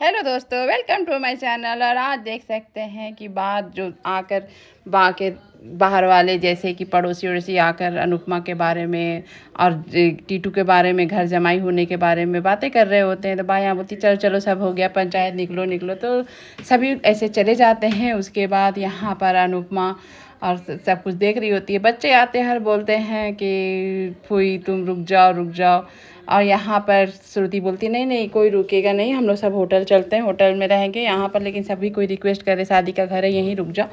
Hello दोस्तों, welcome to my channel. और आज देख सकते हैं कि बात जो आकर बाहर वाले जैसे कि पड़ोसी वड़ोसी आकर अनुपमा के बारे में और टीटू के बारे में, घर जमाई होने के बारे में बातें कर रहे होते हैं। तो बा यहाँ बोलती चलो चलो सब हो गया, पंचायत निकलो निकलो। तो सभी ऐसे चले जाते हैं। उसके बाद यहाँ पर अनुपमा और सब कुछ देख रही होती है। बच्चे आते हैं और बोलते हैं कि फूई तुम रुक जाओ रुक जाओ। और यहाँ पर श्रुति बोलती नहीं नहीं कोई रुकेगा नहीं, हम लोग सब होटल चलते हैं, होटल में रहेंगे यहाँ पर। लेकिन सभी कोई रिक्वेस्ट करे शादी का घर है यहीं रुक जाओ।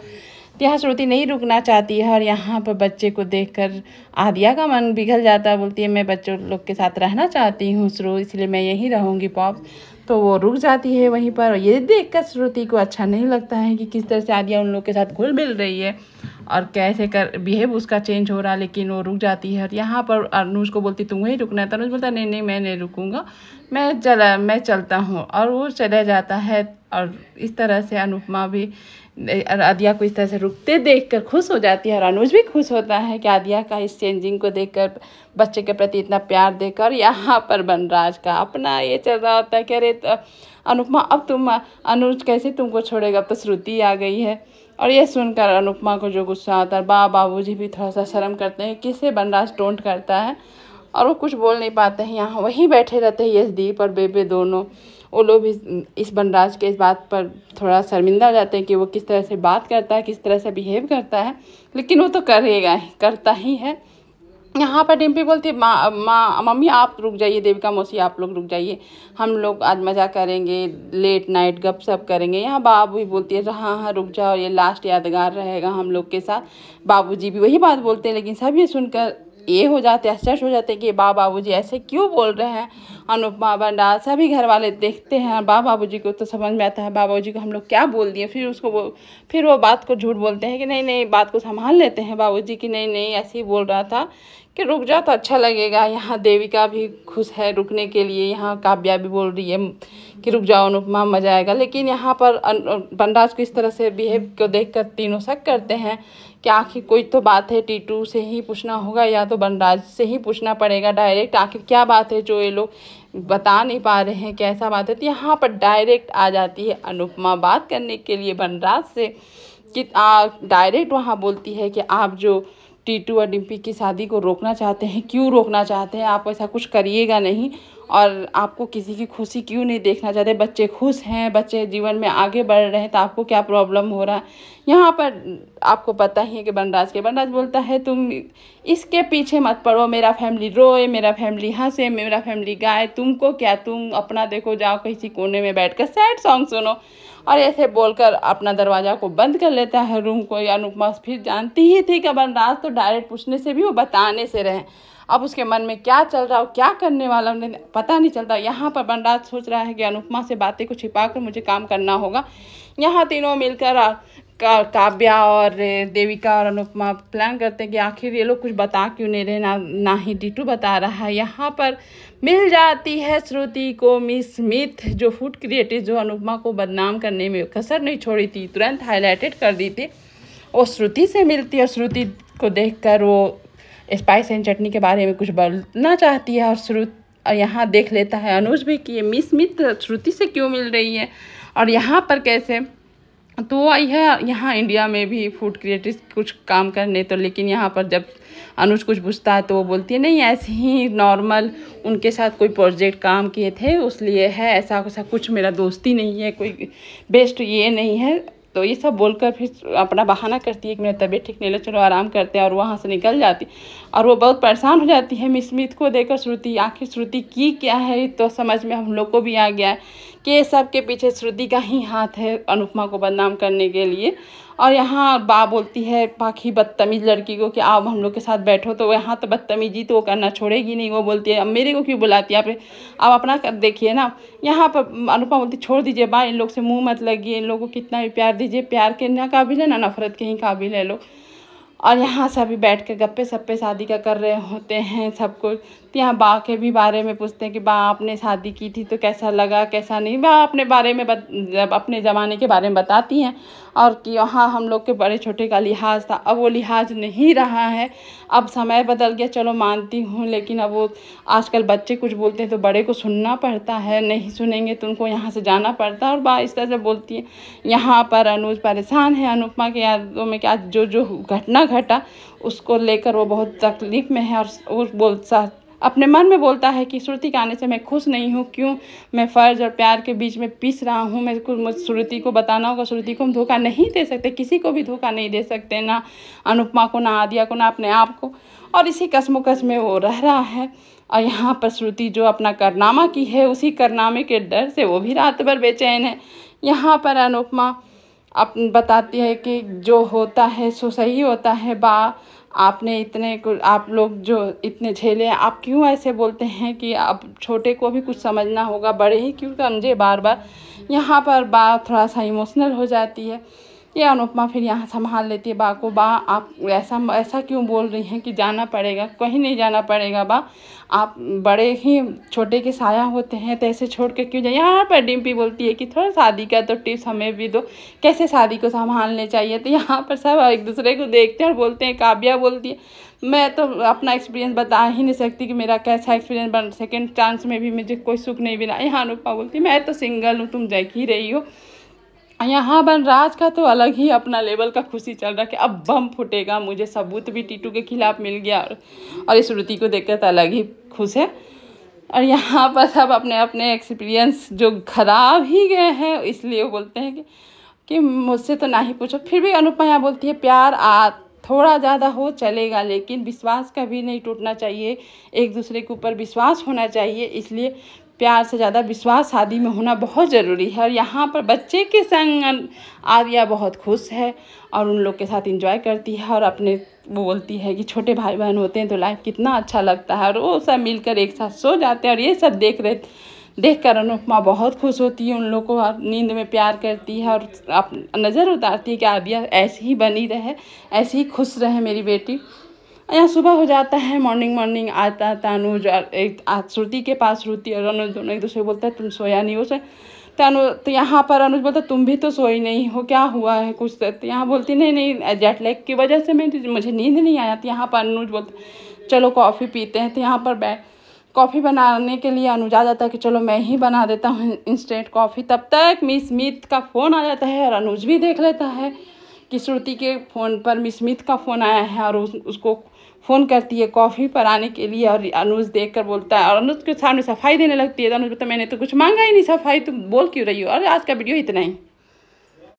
तो यहाँ श्रुति नहीं रुकना चाहती है। और यहाँ पर बच्चे को देखकर आदिया का मन पिघल जाता है। बोलती है मैं बच्चों लोग के साथ रहना चाहती हूँ श्रु, इसलिए मैं यहीं रहूँगी पॉप। तो वो रुक जाती है वहीं पर। ये देखकर श्रुति को अच्छा नहीं लगता है कि किस तरह से आदिया उन लोग के साथ घुल मिल रही है और कैसे कर बिहेव उसका चेंज हो रहा है। लेकिन वो रुक जाती है। और यहाँ पर अनुज को बोलती तुम वहीं रुकना है। तो अनुज बोलता नहीं नहीं मैं नहीं रुकूंगा, मैं चलता हूँ। और वो चला जाता है। और इस तरह से अनुपमा भी आदिया को इस तरह से रुकते देखकर खुश हो जाती है। और अनुज भी खुश होता है कि आदिया का इस चेंजिंग को देखकर, बच्चे के प्रति इतना प्यार देकर। यहाँ पर बनराज का अपना ये चल रहा होता है कि अरे अनुपमा अब तुम अनुज कैसे तुमको छोड़ेगा, अब तो श्रुति आ गई है। और ये सुनकर अनुपमा को जो गुस्सा आता है, बाबूजी भी थोड़ा सा शर्म करते हैं किसे बनराज टोंट करता है। और वो कुछ बोल नहीं पाते हैं। यहाँ वहीं बैठे रहते हैं यशदीप और बेबे दोनों। वो लोग भी इस बनराज के इस बात पर थोड़ा शर्मिंदा हो जाते हैं कि वो किस तरह से बात करता है, किस तरह से बिहेव करता है। लेकिन वो तो करेगा ही, करता ही है। यहाँ पर डिम्पी बोलती है मम्मी आप रुक जाइए, देविका मौसी आप लोग रुक जाइए, हम लोग आज मज़ा करेंगे, लेट नाइट गपशप करेंगे। यहाँ बाबू भी बोलती है हाँ हाँ रुक जाओ, ये लास्ट यादगार रहेगा हम लोग के साथ। बाबूजी भी वही बात बोलते हैं। लेकिन सभी सुनकर ये हो जाते हैं, आश्चर्य हो जाते हैं कि बाबूजी ऐसे क्यों बोल रहे हैं। अनुपमा बनराज सभी घर वाले देखते हैं। बाबूजी को तो समझ में आता है बाबूजी को हम लोग क्या बोल दिए। फिर वो बात को झूठ बोलते हैं कि नहीं नहीं, बात को संभाल लेते हैं बाबूजी की नहीं नहीं ऐसे ही बोल रहा था कि रुक जाओ तो अच्छा लगेगा। यहाँ देविका भी खुश है रुकने के लिए। यहाँ काव्या भी बोल रही है कि रुक जाओ अनुपमा मजा आएगा। लेकिन यहाँ पर बनराज को इस तरह से बिहेव को देखकर तीनों शक करते हैं कि आखिर कोई तो बात है, टीटू से ही पूछना होगा या तो बनराज से ही पूछना पड़ेगा डायरेक्ट। आखिर क्या बात है जो ये लोग बता नहीं पा रहे हैं, कैसा बात है। तो यहाँ पर डायरेक्ट आ जाती है अनुपमा बात करने के लिए बनराज से कि डायरेक्ट वहाँ बोलती है कि आप जो टीटू और डिम्पी की शादी को रोकना चाहते हैं, क्यों रोकना चाहते हैं, आप ऐसा कुछ करिएगा नहीं। और आपको किसी की खुशी क्यों नहीं देखना चाहते, बच्चे खुश हैं, बच्चे जीवन में आगे बढ़ रहे हैं, तो आपको क्या प्रॉब्लम हो रहा है। यहाँ पर आपको पता ही है कि बनराज बोलता है तुम इसके पीछे मत पड़ो, मेरा फैमिली रोए, मेरा फैमिली हंसे, मेरा फैमिली गाए, तुमको क्या, तुम अपना देखो, जाओ किसी कोने में बैठकर सैड सॉन्ग सुनो। और ऐसे बोलकर अपना दरवाज़ा को बंद कर लेता है रूम को। अनुपमा फिर जानती ही थी कि बनराज तो डायरेक्ट पूछने से भी वो बताने से रहे। अब उसके मन में क्या चल रहा हो, क्या करने वाला उन्हें पता नहीं चलता। यहाँ पर बनराज सोच रहा है कि अनुपमा से बातें को छिपा कर मुझे काम करना होगा। यहाँ तीनों मिलकर काव्या और देविका और अनुपमा प्लान करते हैं कि आखिर ये लोग कुछ बता क्यों नहीं रहे, ना ही टीटू बता रहा है। यहाँ पर मिल जाती है श्रुति को मिस स्मिथ, जो फूड क्रिएटिव, जो अनुपमा को बदनाम करने में कसर नहीं छोड़ी थी, तुरंत हाईलाइटेड कर दी थी। वो श्रुति से मिलती है और श्रुति को देखकर वो स्पाइस एंड चटनी के बारे में कुछ बोलना चाहती है। और यहाँ देख लेता है अनुज भी कि ये मिस स्मिथ श्रुति से क्यों मिल रही है और यहाँ पर कैसे। तो वो आई है यहाँ इंडिया में भी फूड क्रिएटिव कुछ काम करने। तो लेकिन यहाँ पर जब अनुज कुछ पूछता है तो वो बोलती है नहीं ऐसे ही नॉर्मल उनके साथ कोई प्रोजेक्ट काम किए थे उसलिए है, ऐसा कुछ मेरा दोस्ती नहीं है, कोई बेस्ट ये नहीं है। तो ये सब बोलकर फिर अपना बहाना करती है कि मेरा तबीयत ठीक नहीं है, चलो आराम करते हैं। और वहाँ से निकल जाती और वो बहुत परेशान हो जाती है मिस स्मिथ को देखकर श्रुति। आखिर श्रुति की क्या है, तो समझ में हम लोग को भी आ गया है कि ये सब के पीछे श्रुति का ही हाथ है अनुपमा को बदनाम करने के लिए। और यहाँ बोलती है पाखी बदतमीज लड़की को कि आप हम लोग के साथ बैठो। तो यहाँ तो बदतमीजी तो वो करना छोड़ेगी नहीं। वो बोलती है अब मेरे को क्यों बुलाती है, आप अपना कर देखिए ना। यहाँ पर अनुपमा बोलती छोड़ दीजिए बा, इन लोग से मुंह मत लगिए, इन लोगों को कितना भी प्यार दीजिए, प्यार के ना काबिल है ना नफरत के ही काबिल है लोग। और यहाँ सभी बैठ के गप्पे सप्पे शादी का कर रहे होते हैं सब कुछ। तो यहाँ बा के भी बारे में पूछते हैं कि बा आपने शादी की थी तो कैसा लगा कैसा नहीं। बा अपने बारे में अपने ज़माने के बारे में बताती हैं और कि यहाँ हम लोग के बड़े छोटे का लिहाज था, अब वो लिहाज नहीं रहा है, अब समय बदल गया, चलो मानती हूँ, लेकिन अब वो आजकल बच्चे कुछ बोलते हैं तो बड़े को सुनना पड़ता है, नहीं सुनेंगे तो उनको यहाँ से जाना पड़ता है। और बा इस तरह से बोलती है। यहाँ पर अनुज परेशान है अनुपमा के यादों में, क्या जो जो घटना घटा उसको लेकर वो बहुत तकलीफ में है। और वो अपने मन में बोलता है कि श्रुति के आने से मैं खुश नहीं हूँ, क्यों मैं फ़र्ज़ और प्यार के बीच में पिस रहा हूँ। मुझे श्रुति को बताना होगा, श्रुति को हम धोखा नहीं दे सकते, किसी को भी धोखा नहीं दे सकते, ना अनुपमा को, ना आदिया को, ना अपने आप को। और इसी कश्मकश में वो रह रहा है। और यहाँ पर श्रुति जो अपना कारनामा की है, उसी कारनामे के डर से वो भी रात भर बेचैन है। यहाँ पर अनुपमा बताती है कि जो होता है सो सही होता है। बा आपने आप लोग जो इतने झेले हैं, आप क्यों ऐसे बोलते हैं कि अब छोटे को भी कुछ समझना होगा, बड़े ही क्यों समझे बार बार। यहाँ पर बा थोड़ा सा इमोशनल हो जाती है। ये अनुपमा फिर यहाँ संभाल लेती है बा को। बा आप ऐसा क्यों बोल रही हैं कि जाना पड़ेगा, कहीं नहीं जाना पड़ेगा बा, आप बड़े ही छोटे के साया होते हैं तो ऐसे छोड़ के क्यों जाए। यहाँ पर डिम्पी बोलती है कि थोड़ा शादी का तो टिप्स हमें भी दो, कैसे शादी को संभालने चाहिए। तो यहाँ पर सब एक दूसरे को देखते हैं और बोलते हैं। काव्या बोलती है मैं तो अपना एक्सपीरियंस बता ही नहीं सकती कि मेरा कैसा एक्सपीरियंस बन, सेकेंड चांस में भी मुझे कोई सुख नहीं मिला। यहाँ अनुपमा बोलती है मैं तो सिंगल हूँ, तुम देख ही रही हो। यहाँ बनराज का तो अलग ही अपना लेवल का खुशी चल रहा है कि अब बम फूटेगा, मुझे सबूत भी टीटू के खिलाफ मिल गया। और इस श्रुति को देखकर तो अलग ही खुश है। और यहाँ पर सब अपने अपने एक्सपीरियंस जो खराब ही गए हैं, इसलिए वो बोलते हैं कि मुझसे तो ना ही पूछो। फिर भी अनुपमा यहाँ बोलती है प्यार थोड़ा ज़्यादा हो चलेगा, लेकिन विश्वास कभी नहीं टूटना चाहिए, एक दूसरे के ऊपर विश्वास होना चाहिए। इसलिए प्यार से ज़्यादा विश्वास शादी में होना बहुत ज़रूरी है। और यहाँ पर बच्चे के संग आर्या बहुत खुश है और उन लोग के साथ एंजॉय करती है। और वो बोलती है कि छोटे भाई बहन होते हैं तो लाइफ कितना अच्छा लगता है। और वो सब मिलकर एक साथ सो जाते हैं। और ये सब देखकर अनुपमा बहुत खुश होती है, उन लोग को नींद में प्यार करती है और नज़र उतारती है कि आदिया ऐसी ही बनी रहे, ऐसी ही खुश रहे मेरी बेटी। यहाँ सुबह हो जाता है, मॉर्निंग आता अनुज श्रुति के पास। श्रुति और अनुज दोनों एक दूसरे बोलता है तुम सोया नहीं हो तो यहाँ पर अनुज बोलता तुम भी तो सोई नहीं हो, क्या हुआ है कुछ। तो यहाँ बोलती नहीं जेट लैग की वजह से मुझे नींद नहीं आया। तो यहाँ पर अनुज बोलता चलो कॉफ़ी पीते हैं। तो यहाँ पर कॉफ़ी बनाने के लिए अनुज आ जाता है कि चलो मैं ही बना देता हूँ इंस्टेंट कॉफ़ी। तब तक मिस स्मिथ का फ़ोन आ जाता है और अनुज भी देख लेता है कि श्रुति के फ़ोन पर मिस स्मिथ का फ़ोन आया है और उसको फ़ोन करती है कॉफ़ी पर आने के लिए। और अनुज देखकर बोलता है और अनुज के सामने सफाई देने लगती है। तो अनुज बोलता मैंने तो कुछ मांगा ही नहीं, सफाई तुम बोल क्यों रही हो। और आज का वीडियो इतना ही।